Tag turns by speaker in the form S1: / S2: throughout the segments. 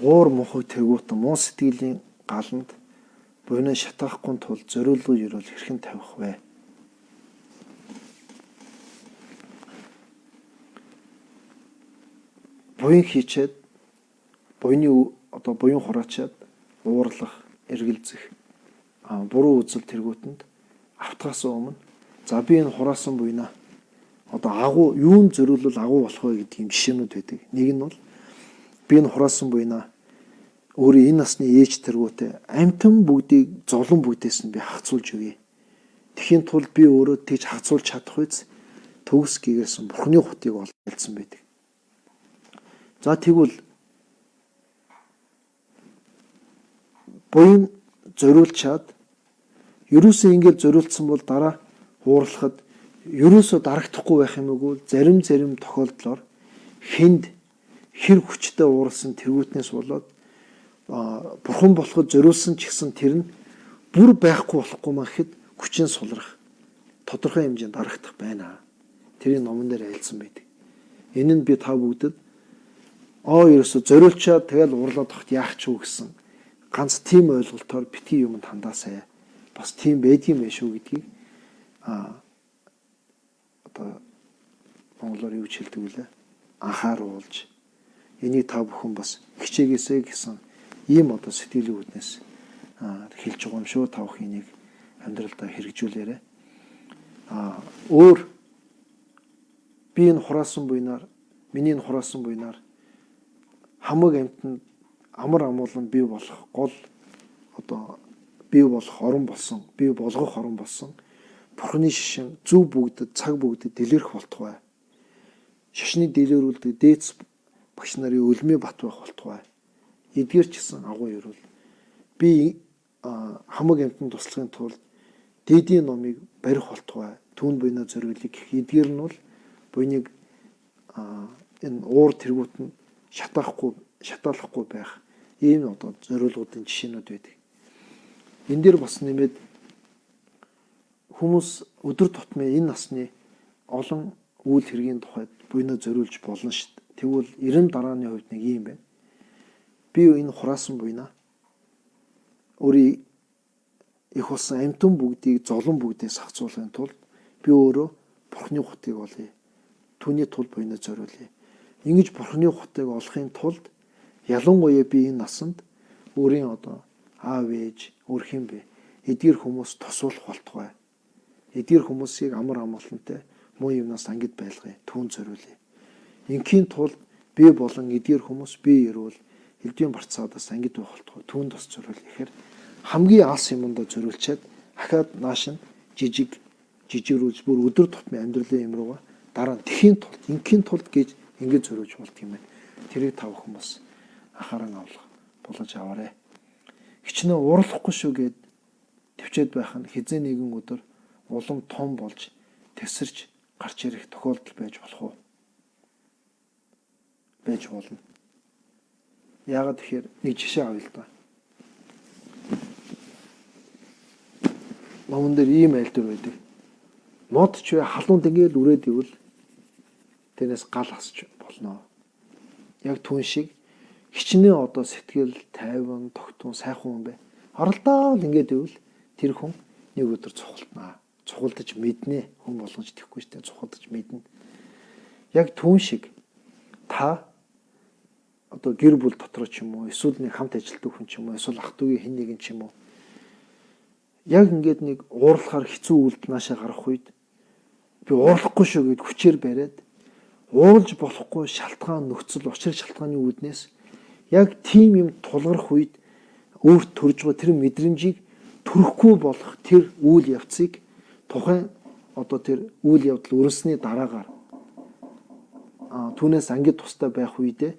S1: уур мухыг тэргүүтэн муу сэтгэлийн галанд буйнаа шатаахгүй тул зориулгүй ерөөл хэрхэн тавих вэ? Буян хийчээд буян хураачаад уурлах, эргэлзэх, буруу үзэл тэргүүтэнд автгаас өмнө за би энэ хураасан буйнаа агуу юунд зориулвал агуу болох вэ гэдгийн жишээнүүд байдаг. Нэг нь бол би энэ хураасан буйнаа өөрийн энэ насны ээж тэргүүтээ амтан бүгдийг зовлон бүгдээс нь би хагцуулж өгье. Тэхийн тулд би өөрөө тийж хагцуулж чадах үз төгс гэгэрсэн Бурхны хутгийг олдсон байдаг. За тэгвэл буян зориулчаад ерөөсөө ингэж зориулсан бол дараа уурлахад ерөөсөө дарагдахгүй байх юм уу? Зарим тохиолдлоор хүнд хэр хүчтэй уурсан тэргүүтнээс болоод бурхан болоход зориулсан ч гэсэн тэр нь бүр байхгүй болохгүй мэхэд хүчин сулрах тодорхой хэмжээнд дарагдах байна. Тэрийн номон дээр айлсан байдаг. Энэ нь би та бүгдэд ерөөсөө зориулчаад тэгэл уурлаад тахт яах ч үү гэсэн ганц тийм ойлголтоор битгий юмд хандаасаа. Бас тийм байдгийн байх шүү гэдгийг монголоор юу ч хэлдэг үлээ анхааруулж энийг та бүхэн бас хичээгээсэй гэсэн ийм сэтгэлийн үүднээс хэлж байгаа юм шүү. Та бүхэн энийг амьдралдаа хэрэгжүүлээрэй. Өөр би энэ хураасан буйнаар миний энэ хураасан буйнаар хамаг амьтанд амар амуулан бий болох гол бий болох орон болсон, бий болгох орон болсон Бурхны шишин зөв бүгдэд цаг бүгдэд дэлгэрэх болтугай. Шишний дэлгэрүүлдэг дээдс багш нарын өлмөө бат байх болтугай. Эдгээр ч гэсэн агуу ерөөл би хамаг амьтанд туслахын тулд дээдийн номыг барих болтугай. Түүнд буйнаа зориулъя гэх эдгээр нь бол буйныг энэ уур тэргүүт нь шатаалахгүй байх ийм зориулгуудын жишээнүүд байдаг. Энэ дээр бас нэмээд хүмүүс өдөр тутмын энэ насны олон үйл хэргийн тухайд буйнаа зориулж болно шүү дээ. Тэгвэл 90 дарааны хувьд нэг юм байна. Би энэ хураасан буйнаа өөрийн их болсон амтан бүгдийг золон бүгдээс хагцуулахын тулд би өөрөө Бурхны хутгийг олъё. Түүний тулд буйнаа зориулъя. Ингэж Бурхны хутгийг олохын тулд ялангуяа би энэ насанд өөрийн аав ээж өөрхийн бэ эдгээр хүмүүс тусуулах болтугай. Эдгээр хүмүүсийг амар амгалантай муу юмнаас ангид байлгая. Түүнд зориулъя. Инхийн тулд би болон эдгээр хүмүүс би ерөөл элдвийн барцаадаас ангид байх болтугай. Түүнд бас зориулъя. Тэгэхээр хамгийн алс юмд зориулчаад ахаад нааш нь жижигрүүлж бүр өдөр тутмын амьдралын юм руугаа дараа нь тэхийн тулд инхийн тулд гэж ингэж зориулж болт юм байна. Тэрийг та бүхэн бас анхааран авах болгож аваарай. Хичнээн уурлахгүй шүү гэд төвчээд байх нь хизээ нэгэн өдөр улам том болж тесэрч гарч ирэх тохиолдол байж болох уу? Байж болно. Яагаад тэгэхээр нэг жишээ авъя л да. Номон дээр ийм айлтар байдаг. Мод ч халуунд ингээл үрээд ивэл тэрнээс гал асч болно. Яг түн шиг хичнээн сэтгэл тайван тогтун сайхан хүн бай. Оролдоо л ингээд ивэл тэр хүн нэг өдөр цухалтнаа. Цухалдаж мэднэ. Хүн болгож тэхгүй штэ цухалдаж мэднэ. Яг түн шиг та гэр бүл дотор ч юм уу эсвэл нэг хамт ажилтдаг хүн ч юм уу эсвэл ах トゥ угийн хэн нэгэн ч юм уу яг ингээд нэг уурлахаар хэцүү үйлдэл наашаа гарах үед би уурлахгүй шүү гэд хүчээр бариад уурлж болохгүй шалтгаан нөхцөл учир шалтгааны үүднээс яг тийм юм тулгарх үед өөрт төрж байгаа тэр мэдрэмжийг төрөхгүй болох тэр үйл явцыг тухайн тэр үйл явдал өрнөсний дараагаар түүнээс ангид тустай байх үедээ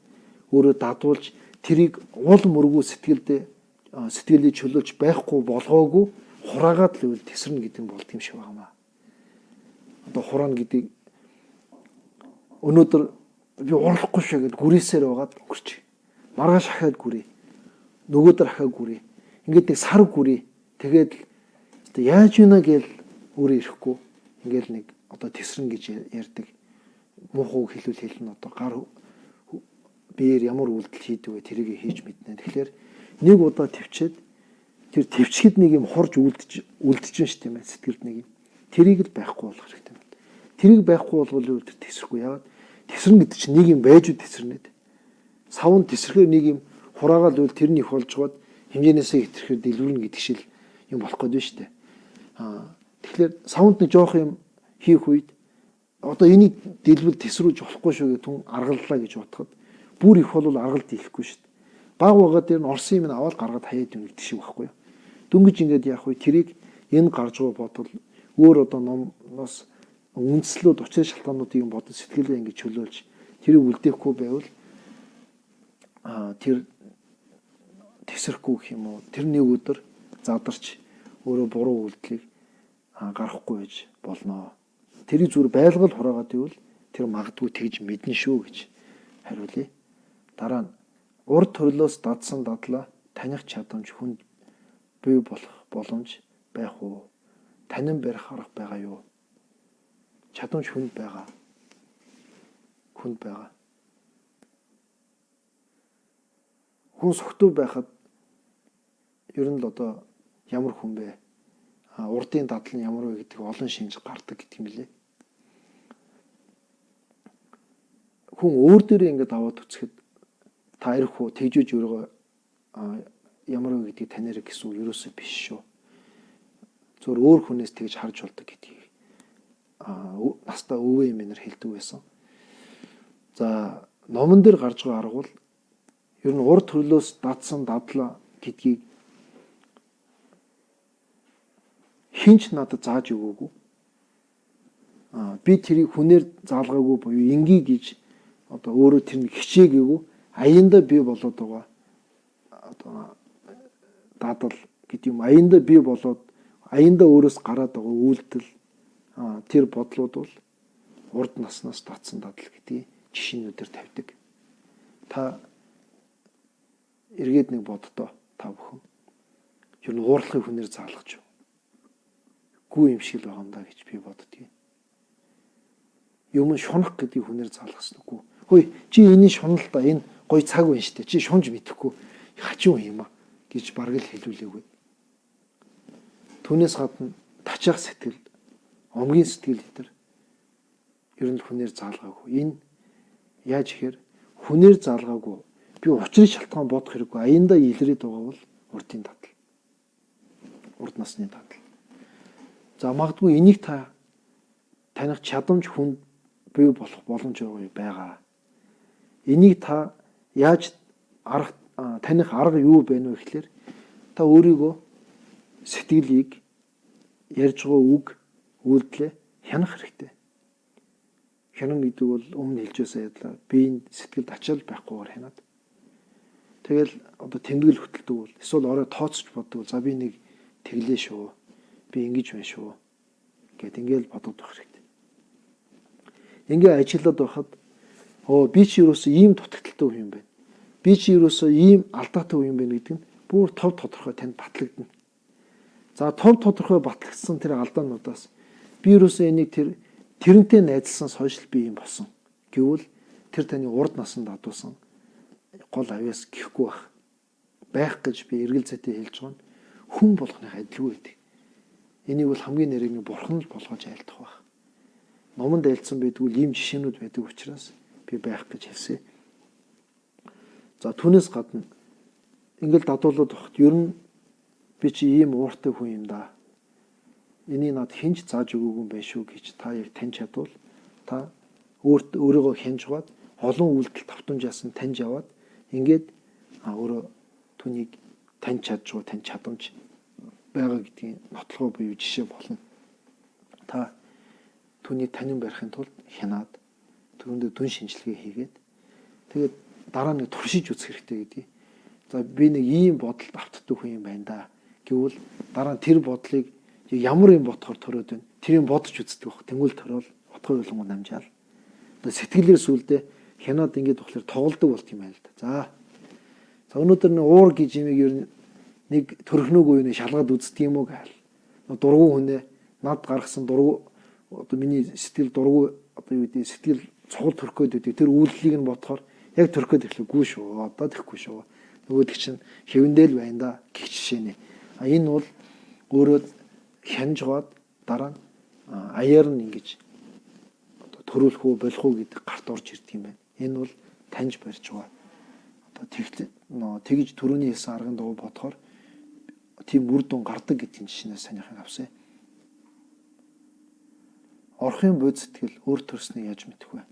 S1: өөрөө дадуулж тэрийг уул мөргүү сэтгэлдээ чөлөөлж байхгүй болгоогүй хураагаад л үл тесрэн гэдэг нь болд юм шиг байна. Хураана гэдэг өнөөдөр би уурлахгүй шүү гэд гүрээсээр байгаад өнгөрч. Маргааш ахаад гүрээ. Нөгөөдөр ахаад гүрээ. Ингээд нэг сар гүрээ. Тэгээд яаж юуна гээл өөрөө ирэхгүй. Ингээд нэг тесрэн гэж ярьдаг. Муухай хэлнэ гар биеэр ямар үйлдэл хийдэг вэ тэрийг хийж мэднэ. Тэгэхээр нэг удаа төвчээд тэр төвчгэд нэг юм хорж үлдэж шүү дээ юм сэтгэлд нэг юм. Тэрийг л байхгүй болох хэрэгтэй байна. Тэрийг байхгүй болгол тэр тесрэхгүй. Яагаад? Тесрэн гэдэг чинь нэг юм байж үл тесрэнэд. Савн тесрэхээр нэг юм хураагаал үл тэрний их болж гоод хэмжээнээсээ хэтрэхээр дэлгүүрнэ гэдэг шиг юм болох гээд байна шүү дээ. Тэгэхээр савнд нэг жоох юм хийх үед одоо энийг дэлбэл тесрүүлж болохгүй шүү гэж түн аргаллаа гэж бодоход бүр их бол аргалт хийхгүй шүү дээ. Баг байгаа дээр нь орсон юм аваад гаргаад хаяад юм гэдэг шиг байхгүй юу. Дөнгөж ингээд яах вэ? Тэрийг энэ гарч байгаа бодвол өөр одоо номоос үндслүүд учрын шалтгаануудыг бодож сэтгэлээ ингэж чөлөөлж тэрийг үлдээхгүй байвал тэр тесрэхгүй гэх юм уу? Тэр нэг өдөр задарч өөрөө буруу үйлдэлийг гаргахгүй байж болно. Тэрийг зүгээр байлгал хураагаад ивэл тэр магадгүй тэгж мэднэ шүү гэж хариулъя. Дараа нь урд төрлөөс дадсан дадлаа таних чадамж хүнд бий болох боломж байх уу? Танин барих арга байгаа юу? Чадамж хүнд байгаа. Хүнд байгаа. Хүн согтуу байхад ер нь л одоо ямар хүн бэ? Урдын дадал нь ямар вэ гэдэг олон шинж гардаг гэдэг юм лээ. Хүн өөр дээрээ ингээд аваад үцхэд та ирэх үү тэгжүүж өргөө ямар вэ гэдгийг таньэр гэсэн үг ерөөсөө биш шүү. Зөвөр өөр хүнээс тэгж харж болдог гэдгийг настаа өвөө эмээр хэлдэг байсан. За номон дээр гарч байгаа арга бол ер нь урд төрлөөс дадсан дадлаа гэдгийг хинч надад зааж өгөөгүй. Би тэрийг хүнээр заалгаагүй буюу инги гэж одоо өөрөө тэр нэг хичээгээгүй аяндаа би болоод байгаа. Одоо дадал гэдэг юм аяндаа би болоод аяндаа өөрөөс гараад байгаа үйлдэл тэр бодлууд бол урд наснаас татсан дадал гэдгийг жишээнүүдээр тавьдаг. Та эргээд нэг боддоо та бүхэн. Ер нь уурлахыг хүнээр заалгаж гүү юм шиг л байгаа юм да гэж би боддгийг. Юм шунах гэдгийг хүнээр заалгасан үгүй. Хөөе чи энэ шунал та энэ гой цаг байна штэ. Чи шунж мэдэхгүй хачуу юм а гэж бараг л хэлүүлээгүй. Түүнээс гадна тачаах сэтгэл, омгийн сэтгэл гэтэр ер нь хүнээр заалгаагүй. Энэ яаж ихээр хүнээр заалгаагүй. Би учрын шалтгаан бодох хэрэггүй. Аяндаа илрээд байгаа бол урдын дадал. Урд насны дадал. За магадгүй энийг та таних чадамж хүнд бий болох боломж байгаа. Энийг та яаж таних арга юу байна вэ гэхээр та өөрийгөө сэтгэлийг ярьж байгаа үг үйлдэлээ хянах хэрэгтэй. Хянах гэдэг бол өмнө хэлжсэн ядлаа биеийн сэтгэлд ачаал байхгүйгээр хянаад. Тэгэл одоо тэмдэглэл хөтэлдэг бол эсвэл орой тооцож боддог. За би нэг тэглээ шүү. Би ингэж байна шүү. Гэт ингээл бодогдох хэрэгтэй. Ингээ ажиллаад байхад би чи юусоо ийм дутагдaltaй хүн юм байна. Би чи юусоо ийм алдаатай хүн юм байна гэдэг нь бүр тов тодорхой танд батлагдана. За тов тодорхой батлагдсан тэр алдаануудаас би юусоо энийг тэрнтэй найзалсан сошиал би юм болсон. Гэвөл тэр таны урд насанд адуусан гол авьяас гэхгүй байх гэж би эргэл зүйтэй хэлж байгаа нь хүн болгоных адилгүй байдаг. Энийг бол хамгийн нэрийг бурхан л болгож айлдах байх. Номонд айлдсан байдгүй ийм жишээнүүд байдаг учраас би байх гэж хэлсэн. За түүнээс гадна ингээл дадуулаад багт ер нь би чи ийм ууртай хүн юм да. Энийг над хинж зааж өгөөгүй юм байна шүү гэж та яг таньж чадвал та өөрийгөө хянжгаад олон үйлдэл давтамжаас нь таньж аваад ингээд өөрөө түүнийг таньж чадж байгаа тань чадамж байгаа гэдгийг нотлохоо буюу жишээ болно. Та түүнийг танин барихын тулд хянаад түүндээ дүн шинжилгээ хийгээд тэгээд дараа нь туршиж үзэх хэрэгтэй гэдгийг. За би нэг ийм бодолд автдаг хүн юм байна да. Гэвül дараа нь тэр бодлыг ямар юм ботхоор төрөөд байна. Тэрийг бодож үздэг баг. Тэнгүүл төрөөл утгын ойлгонгоо намжаал. Одоо сэтгэлээр сүлдээ хянаад ингээд болохоор тоглодог болт юм байна л да. За өнөөдөр нэг уур гэж юм ер нь нэг төрхнөөгүй нэг шалгаад үздэг юм уу гаал. Дургу хүнээ над гаргасан дургу одоо миний сэтгэл дургу одоо юу гэдэг сэтгэл цогл төрөх гээд үүдэг. Тэр үйлдэлийг нь бодохоор Яг төрөхөд эхлэхгүй шүү. Одоо тэхгүй шүү. Нөгөөдөг чинь хэвэндэл байна да гэх жишээний. Энэ бол өөрөө хянж гоод дараа нь аяар нь ингэж төрүүлэх үү болох уу гэдэг гарт орж ирдэг юм байна. Энэ бол таньж барьж байгаа. Одоо тэгж төрөний хэлсэн арган дагуу бодохоор тийм үр дүн гардаг гэдгийг жишээнээ санийхан авсан. Орхын бод сэтгэл өөр төрснийг яаж мэдэх вэ?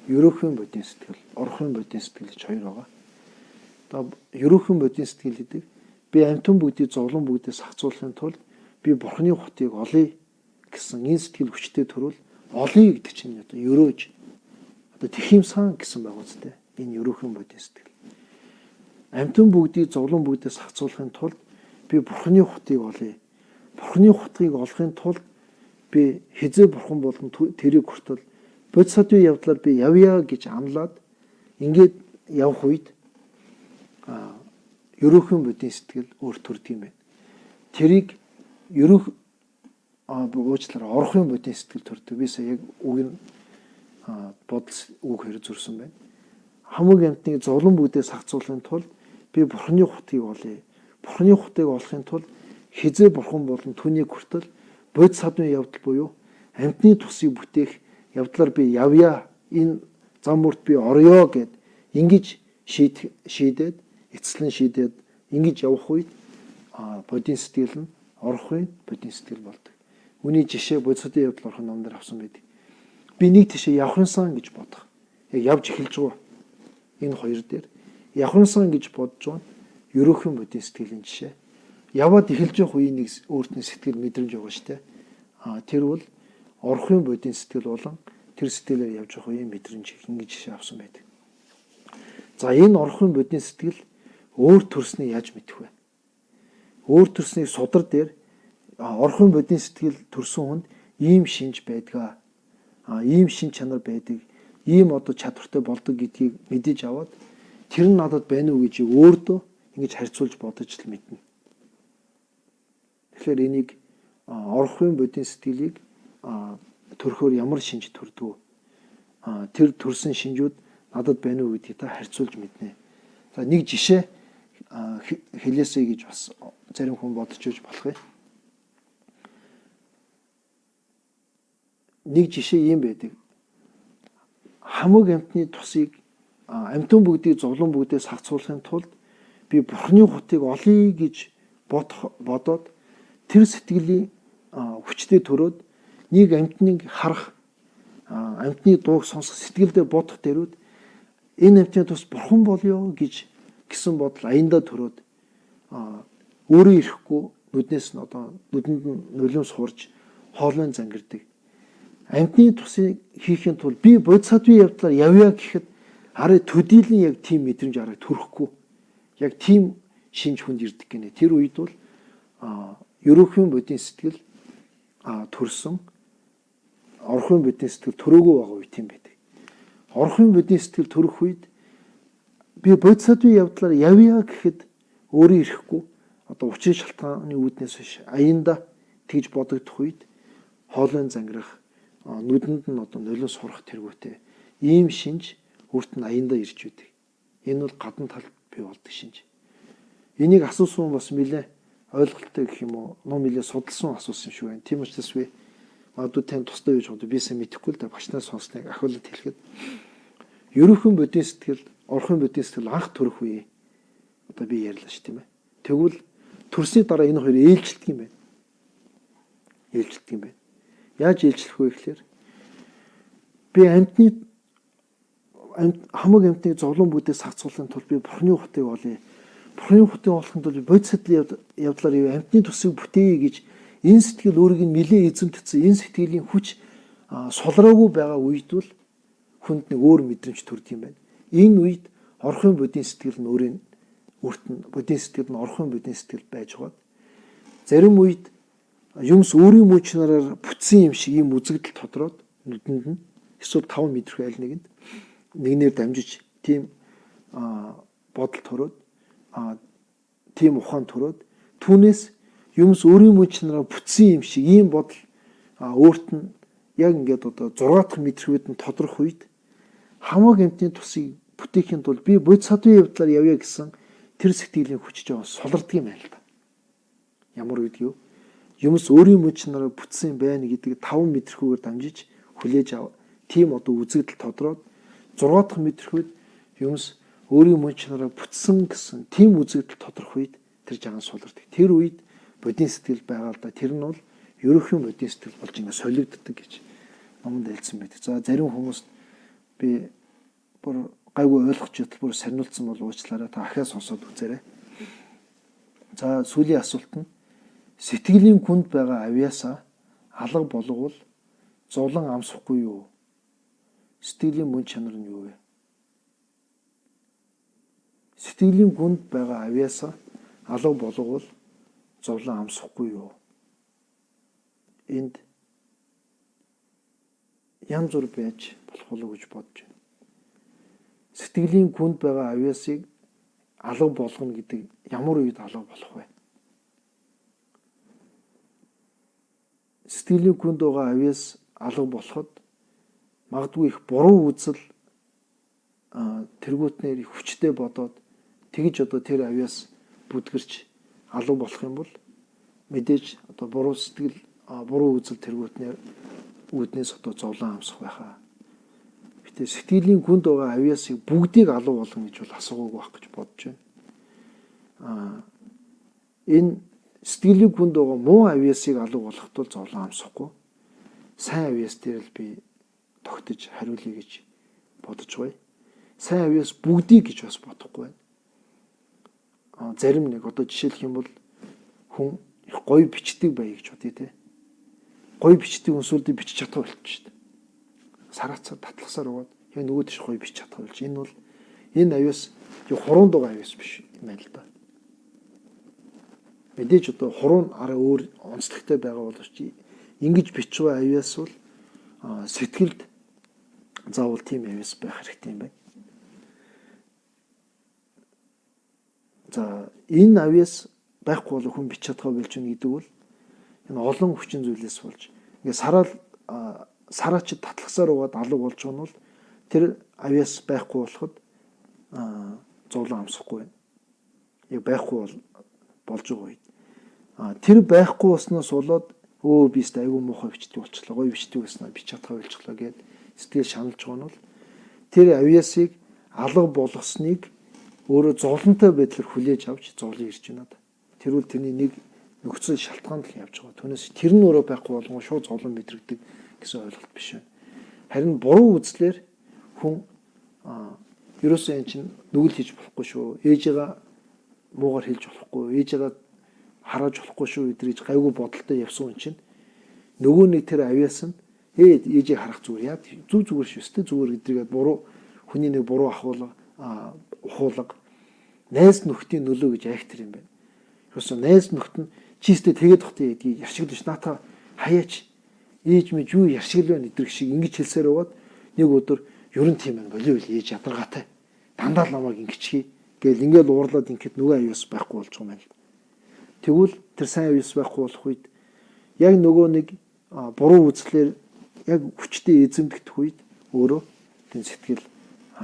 S1: Ерөөхөн бодийн сэтгэл, орхын бодийн сэтгэл гэж хоёр байгаа. Одоо ерөөхөн бодийн сэтгэл гэдэг би амьтан бүгдийг зовлон бүгдээс хацуулахын тулд би бурхны хутгийг олъё гэсэн энэ сэтгэл хүчтэй төрөл олъё гэдэг чинь одоо ерөөж одоо тэхимсан гэсэн байгаа үстэй. Энэ ерөөхөн бодийн сэтгэл. Амьтан бүгдийг зовлон бүгдээс хацуулахын тулд би бурхны хутгийг олъё. Бурхны хутгийг олохын тулд би хизээ бурхан болон тэрийг хүртэл бодис садын явдлаар би явъя гэж амлаад ингээд явх үед ерөөхөн бодийн сэтгэл өөр төрдөг юм байна. Тэрийг уучлаарай орхын бодийн сэтгэл төрдөг. Би сая яг үг нь бодол үг хэрэг зурсан байна. Хамаг амьтныг зовлон бүгдээс хацуулахын тулд би бурхны хутгийг олъё. Бурхны хутгийг олохын тулд хизээ бурхан болон түүний хүртэл бодис садын явдал буюу амьтны тусыг бүтээх явдлаар би явъя. Энэ зам бүрт би орё гэд ингэж шийдээд эцэслэн шийдээд ингэж явах үед бодийн сэтгэл нь орохын бодийн сэтгэл болдог. Үүний жишээ бодис садын явдал орох номдэр авсан байдаг. Би нэг тийшээ явхансан гэж бодох. Яг явж эхэлж байгаа. Энэ хоёр дээр явхансан гэж бодож байгаа. Ерөөхөн бодийн сэтгэлийн жишээ. Яваад эхэлж явах үеийн нэг өөртний сэтгэл мэдрэмж байгаа шүү дээ. Тэр бол орхын бодийн сэтгэл болон тэр сэтгэлээр явж явах үеийн мэдрэмж ингэж жишээ авсан байдаг. За энэ орхын бодийн сэтгэл өөр төрснийг яаж мэдэх вэ? Өөр төрснийг судар дээр орхын бодийн сэтгэл төрсөн хүнд ийм шинж байдгаа. Ийм шин чанар байдаг. Ийм одоо чадвартай болдог гэдгийг мэдэж аваад тэр нь надад байна уу гэж өөртөө ингэж харьцуулж бодож л мэднэ. Тэгэхээр энийг орхын бодийн сэтгэлийг төрөхөөр ямар шинж төрдөг вэ? Тэр төрсэн шинжүүд надад байна уу гэдгийг та харьцуулж мэднэ. За нэг жишээ хэлээсэй гэж бас зарим хүн бодож өгч болох юм. Нэг жишээ ийм байдаг. Хамаг амьтны тусыг амьтан бүгдийг зовлон бүгдээс хацуулахын тулд би бурхны хутгийг олъё гэж бодоод тэр сэтгэлийн хүчтэй төрөөд нэг амьтныг харах амьтны дууг сонсох сэтгэлдээ бодох дээрүүд энэ амьтны тус бурхан болё гэсэн бодол аяндаа төрөөд өөрөө ирэхгүй нүднээс нь одоо нүдэнд нь нулимс хурж хоолойн зангирдаг. Амьтны тусыг хийхин тулд би бодис садын явдлаар явъя гэхэд арай төдийлэн яг тийм мэдрэмж арай төрөхгүй. Яг тийм шинж хүнд ирдэг гинэ. Тэр үед бол ерөөхөн бодийн сэтгэл төрсөн орхын бодийн сэтгэл төрөөгөө байгаа үе тийм байдаг. Орхын бодийн сэтгэл төрөх үед би бодис садын явдлаар явъя гэхэд өөрөө ирэхгүй одоо учрын шалтгааны үүднээс биш аяндаа тэгж бодогдох үед хоолойн зангирах нүдэнд нь одоо нулимс сурах тэргүүтэй ийм шинж өөрт нь аяндаа ирж үүдэг. Энэ бол гадна талд бий болдог шинж. Энийг асуусан бас нэлээ ойлголттой гэх юм уу ном нэлээ судалсан асуусан шүү байна. Тийм учраас би магадгүй тань тустай байж байгаа би сайн мэдэхгүй л да багшнаас сонсныг ахиулаад хэлэхэд ерөөхөн бодийн сэтгэл орхын бодийн сэтгэл анх төрөх үе одоо би ярьлаа шүү тийм ээ. Тэгвэл төрсний дараа энэ хоёр ээлжилдэг юм байна. Ээлжилдэг юм байна. Яаж ээлжлэх вэ гэхээр би хамаг амьтныг зовлон бүдээс хацуулахын тулд би бурхны хутгийг олъё. Бурхны хутгийг олохын тулд бодис садын явдлаар амьтны тусыг бүтээе гэж энэ сэтгэл өөрийг нь нэлээ эзэмтдсэн энэ сэтгэлийн хүч сулраагүй байгаа үед бол хүнд нэг өөр мэдрэмж төрдөг юм байна. Энэ үед орхын бодийн сэтгэл нь өөрт нь бодийн сэтгэл нь орхын бодийн сэтгэл байж байгаа. Зарим үед юмс өөрийн мөч нараар бүтсэн юм шиг ийм үзэгдэл тодроод нүдэнд нь эсвэл 5 мэдрэх айл нэгэнд нэгнээр дамжиж тийм бодол төрөөд тийм ухаан төрөөд түүнээс юмс өөрийн мөч нараар бүтсэн юм шиг ийм бодол өөрт нь яг ингээд одоо 6 дахь мэдрэх үед нь тодрох үед хамаг амьтны тусыг бүтээхийн тулд би бодис садын явдлаар явъя гэсэн тэр сэтгэлийн хүч жоо сулардаг юм байна л да. Ямар гэдэг юу? Юмс өөрийн мөн чанараар бүтсэн байна гэдэг 5 мэдрэхүүгээр дамжиж хүлээж ав. Тийм одоо үзэгдэл тодроод 6 дахь мэдрэхүйд юмс өөрийн мөн чанараар бүтсэн гэсэн тийм үзэгдэл тодрох үед тэр жагаан сулардаг. Тэр үед бодийн сэтгэл байгаа л да. Тэр нь бол ерөөхийн бодийн сэтгэл болж ингэ солигддог гэж номонд хэлсэн байдаг. За зарим хүмүүст би бүр гайгүй ойлгож идэл бүр сарниулсан бол уучлаарай. Та ахиа сонсоод үзээрэй. За сүүлийн асуулт нь сэтгэлийн хүнд байгаа авьяасаа алга болговол зовлон амсахгүй юу? Сэтгэлийн мөн чанар нь юу вэ? Сэтгэлийн хүнд байгаа авьяасаа алга болговол зовлон амсахгүй юу? Энд янз бүр байж болох болов гэж бодож байна. Сэтгэлийн хүнд байгаа авьяасыг алга болгоно гэдэг ямар үед алга болох вэ? Сэтгэлийн хүнд байгаа авьяас алга болоход магадгүй их буруу үзэл тэргүүтнэр их хүчтэй бодоод тэгж одоо тэр авьяас бүдгэрч алга болох юм бол мэдээж одоо буруу сэтгэл буруу үзэл тэргүүтнэр үүднээс одоо зовлон амсах байхаа. Гэтэ сэтгэлийн хүнд байгаа авьяасыг бүгдийг алга болгоно гэж бол асуугаагүй байх гэж бодож байна. Энэ сэтгэлийн хүнд байгаа муу авьяасыг алга болгоход бол зовлон амсахгүй. Сайн авьяас дээр л би тогтож хариулъя гэж бодож байна. Сайн авьяас бүгдийг гэж бас бодохгүй байна. Зарим нэг одоо жишээлх юм бол хүн их гоё бичдэг бай гэж бодъё те. Гоё бичдэг өнсөлдөө бичиж чадах болчих шүү дээ. Сараацаар татлагсаар угаад яг нөгөө тийш гоё бичиж чадах болж. Энэ бол энэ авьяас хуруунд байгаа авьяас биш юм байна л да. Мэдээж одоо хуруу арай өөр онцлогтой байгаа боловч ингэж бичиж байгаа авьяас бол сэтгэлд заавал тийм авьяас байх хэрэгтэй юм байна. За энэ авьяас байхгүй бол хүн бич чадгаа болж байна гэдэг бол энэ олон хүчин зүйлээс болж ингээ сараач татлагсаар угаад алга болж байгаа нь бол тэр авьяас байхгүй болоход зовлон амсахгүй байна. Яг байхгүй болж байгаа үед тэр байхгүй болсноос болоод би ч айгүй муухай бичдэг болчихлоо, гоё бичдэг байснаа бич чадгаа болчихлоо гэд сэтгэл шаналж байгаа нь бол тэр авьяасыг алга болгосныг өөрөө зовлонтой байдлаар хүлээж авч зовлон ирж байна. Тэрүүл тэрний нэг нөхцөл шалтгаанд л явж байгаа. Түүнээс тэр нь өөрөө байхгүй болгон шууд зовлон мэдрэгдэг гэсэн ойлголт биш байна. Харин буруу үзлэр хүн ерөөсөө эн чинь нүгэл хийж болохгүй шүү. Ээжигээ муугар хэлж болохгүй, ээжигээ харааж болохгүй шүү гэдгийг гайгүй бодолтой явсан хүн чинь нөгөө нэг тэр авьяас нь ээжийг харах зүгээр яа зүгээр шүү дээ зүгээр гэдгийг буруу хүний нэг буруу ухуулга найз нөхдийн нөлөө гэж айхтар юм байна. Ерөөсөө найз нөхд нь чистэ тэгээд тогтъё гэдгийг яршиглаж наата хаяач ээж мэж юу яршигл байна гэдэг шиг ингэж хэлсээр байгаад нэг өдөр ерөн тийм байна болио л ээж ядаргаатай дандаа л намайг ингэчхий гээл ингээл уурлаад ингээд нөгөө авьяас байхгүй болж байгаа юм байна. Тэгвэл тэр сайн авьяас байхгүй болох үед яг нөгөө нэг буруу үзлэр яг хүчтэй эзэмдэгдэх үед өөрөө тэр сэтгэл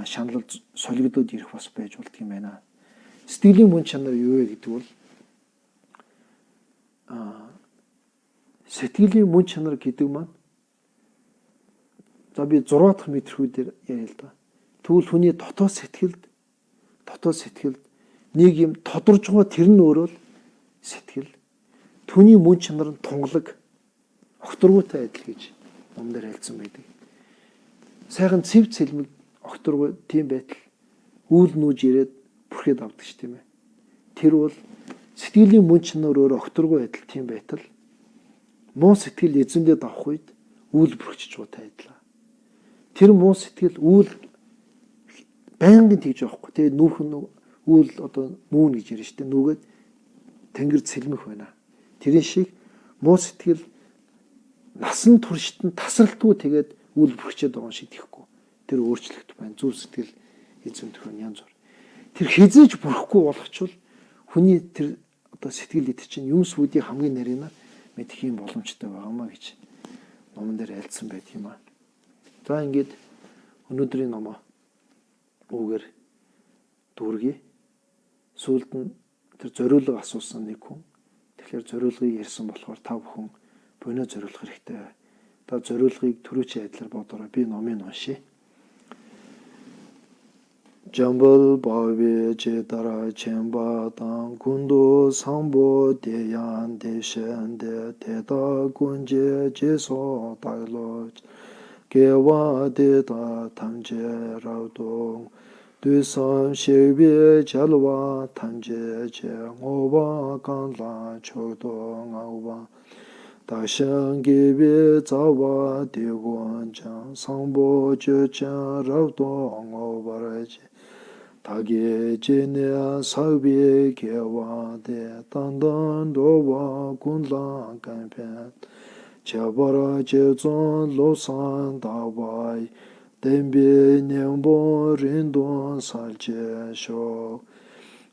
S1: шаналл солигдоод ирэх бас байж болдго юм байна. Сэтгэлийн мөн чанар юу вэ гэдэг бол сэтгэлийн мөн чанар гэдэг маань за би 6 дахь мэдрэхүүдээр яриа л да. Тэгвэл хүний дотоод сэтгэлд нэг юм тодорж байгаа тэр нь өөрөө л сэтгэл. Түүний мөн чанар нь тунгалаг огторгуйтай адил гэж номдэр хэлсэн байдаг. Сайхан цэв цэлмэг огторгуй тийм байтал үйл нүүж ирээд бүрхээд авдаг ш тийм ээ. Тэр бол сэтгэлийн мөн чанар өөрөө огторгуй адил тийм байтал муу сэтгэл эзэмдээд авах үед үйл бүрхэж байгаатай адилаа. Тэр муу сэтгэл үйл байнгын тэгж явахгүй. Тэгээ нүүрхэн үйл одоо нүүн гэж ярьж штэ нүгээд тэнгэр цэлмэх байна. Тэрэн шиг муу сэтгэл насан туршид нь тасралтгүй тэгээд үйл бүрхчээд байгаа шиг тэхгүй. Тэр өөрчлөгдөх байна. Зүрх сэтгэл эзэмдэх байна янз бүр. Тэр хизээж бүрхгүй болгочвол хүний тэр одоо сэтгэл ит чинь юмс үүдийг хамгийн нарийнаар мэдэх юм боломжтой байгаамаа гэж номон дээр альцсан байт юм аа. За ингээд өнөөдрийн номоо үгээр дүүргий. Сүүлд нь тэр зориулга асуусан нэг хүн. Тэгэхээр зориулгыг ярьсан болохоор та бүхэн буйнаа зориулах хэрэгтэй. Та зориулгыг түрүүчийн адилаар бодорой. Би номыг уншия. Jambal bawe che tara chenpa tang kundu sambo deyan deshen de teta kunje je so taglo gewa de ta tamje raudong dusam shebe jalwa tamje je ngoba kanla chodong auba dashan gebe zawa degon jang sambo je chan raudong obaraj 타게 제네 사비 개와데 단단 도와 군라 간펜 자바라 제존 로산 다바이 덴비 냠보 린돈 살제쇼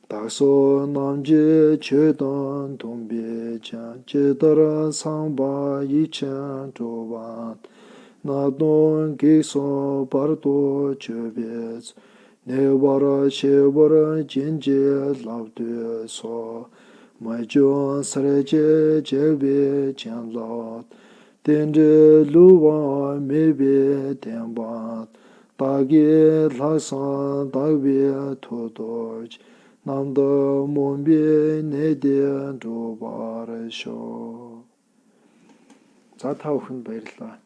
S1: 다소 남제 제던 동비자 제더라 상바 이천 조바 나돈 기소 바르도 제베스 네바라 셰바라 진제 랍드 소 마조 서레제 제베 잔라 덴데 루와 메베 덴바 타게 라산 다베 토도지 남도 몬베 네데 도바르쇼 자타우훈 바이르라